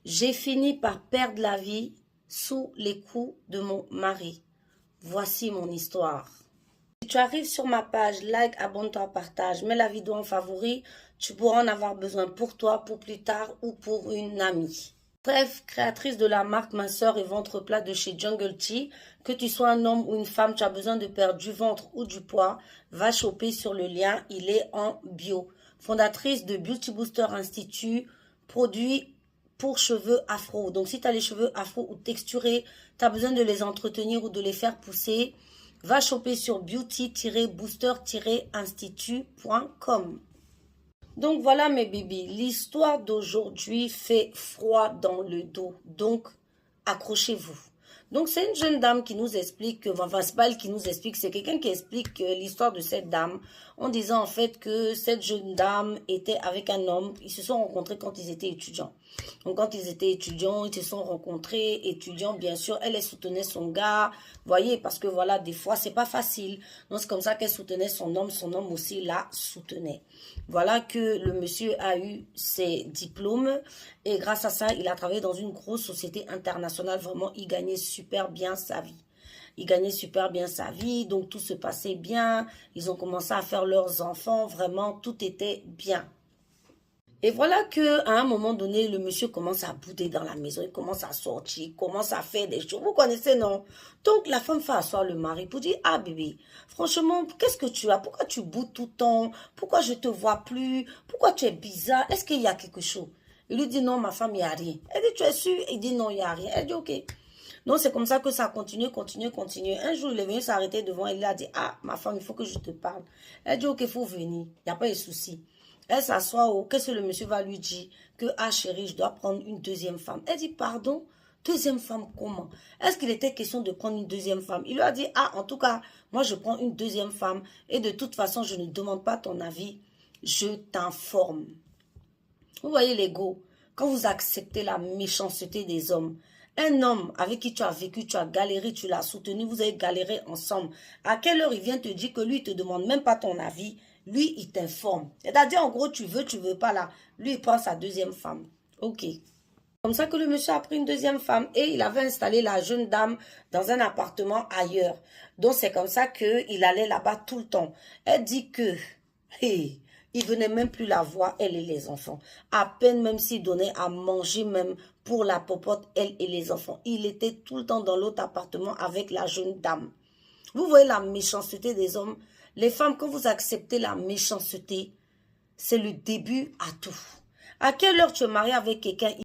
J'ai fini par perdre la vie sous les coups de mon mari. Voici mon histoire. Si tu arrives sur ma page, like, abonne-toi, partage, mets la vidéo en favori, tu pourras en avoir besoin pour toi, pour plus tard ou pour une amie. Bref, créatrice de la marque Ma Soeur et Ventre Plat de chez Jungle Tea, que tu sois un homme ou une femme, tu as besoin de perdre du ventre ou du poids, va choper sur le lien, il est en bio. Fondatrice de Beauty Booster Institute, produit pour cheveux afro. Donc si tu as les cheveux afro ou texturés, tu as besoin de les entretenir ou de les faire pousser, va choper sur beauty-booster-institut.com. Donc voilà mes bébés, l'histoire d'aujourd'hui fait froid dans le dos, donc accrochez-vous. Donc c'est une jeune dame qui nous explique, enfin c'est pas elle qui nous explique, c'est quelqu'un qui explique l'histoire de cette dame en disant en fait que cette jeune dame était avec un homme, ils se sont rencontrés quand ils étaient étudiants. Donc quand ils étaient étudiants, ils se sont rencontrés, étudiants bien sûr, elle soutenait son gars, voyez, parce que voilà, des fois c'est pas facile. Donc c'est comme ça qu'elle soutenait son homme aussi la soutenait. Voilà que le monsieur a eu ses diplômes et grâce à ça, il a travaillé dans une grosse société internationale, vraiment il gagnait super bien sa vie. Il gagnait super bien sa vie, donc tout se passait bien, ils ont commencé à faire leurs enfants, vraiment tout était bien. Et voilà que à un moment donné, le monsieur commence à bouder dans la maison, il commence à sortir, il commence à faire des choses. Vous connaissez, non? Donc la femme fait asseoir le mari pour dire, ah bébé, franchement, qu'est-ce que tu as? Pourquoi tu boudes tout le temps? Pourquoi je te vois plus? Pourquoi tu es bizarre? Est-ce qu'il y a quelque chose? Il lui dit, non, ma femme, il n'y a rien. Elle dit, tu es sûre? Il dit, non, il n'y a rien. Elle dit, ok. Donc c'est comme ça que ça continue. Un jour, il est venu s'arrêter devant elle, il a dit, ah, ma femme, il faut que je te parle. Elle dit, ok, il faut venir, il n'y a pas de souci. Elle s'assoit, qu'est-ce que le monsieur va lui dire? Que, ah chérie, je dois prendre une deuxième femme. Elle dit, pardon, deuxième femme comment? Est-ce qu'il était question de prendre une deuxième femme? Il lui a dit, ah, en tout cas, moi je prends une deuxième femme et de toute façon, je ne demande pas ton avis, je t'informe. Vous voyez l'ego, quand vous acceptez la méchanceté des hommes, un homme avec qui tu as vécu, tu as galéré, tu l'as soutenu, vous avez galéré ensemble. À quelle heure il vient te dire que lui, il ne te demande même pas ton avis? Lui, il t'informe. C'est-à-dire, en gros, tu veux pas là. Lui, il prend sa deuxième femme. Ok. Comme ça que le monsieur a pris une deuxième femme et il avait installé la jeune dame dans un appartement ailleurs. Donc, c'est comme ça qu'il allait là-bas tout le temps. Elle dit que... Hey, il venait même plus la voir, elle et les enfants. À peine même s'il donnait à manger même pour la popote, elle et les enfants. Il était tout le temps dans l'autre appartement avec la jeune dame. Vous voyez la méchanceté des hommes? Les femmes, quand vous acceptez la méchanceté, c'est le début à tout. À quelle heure tu es marié avec quelqu'un?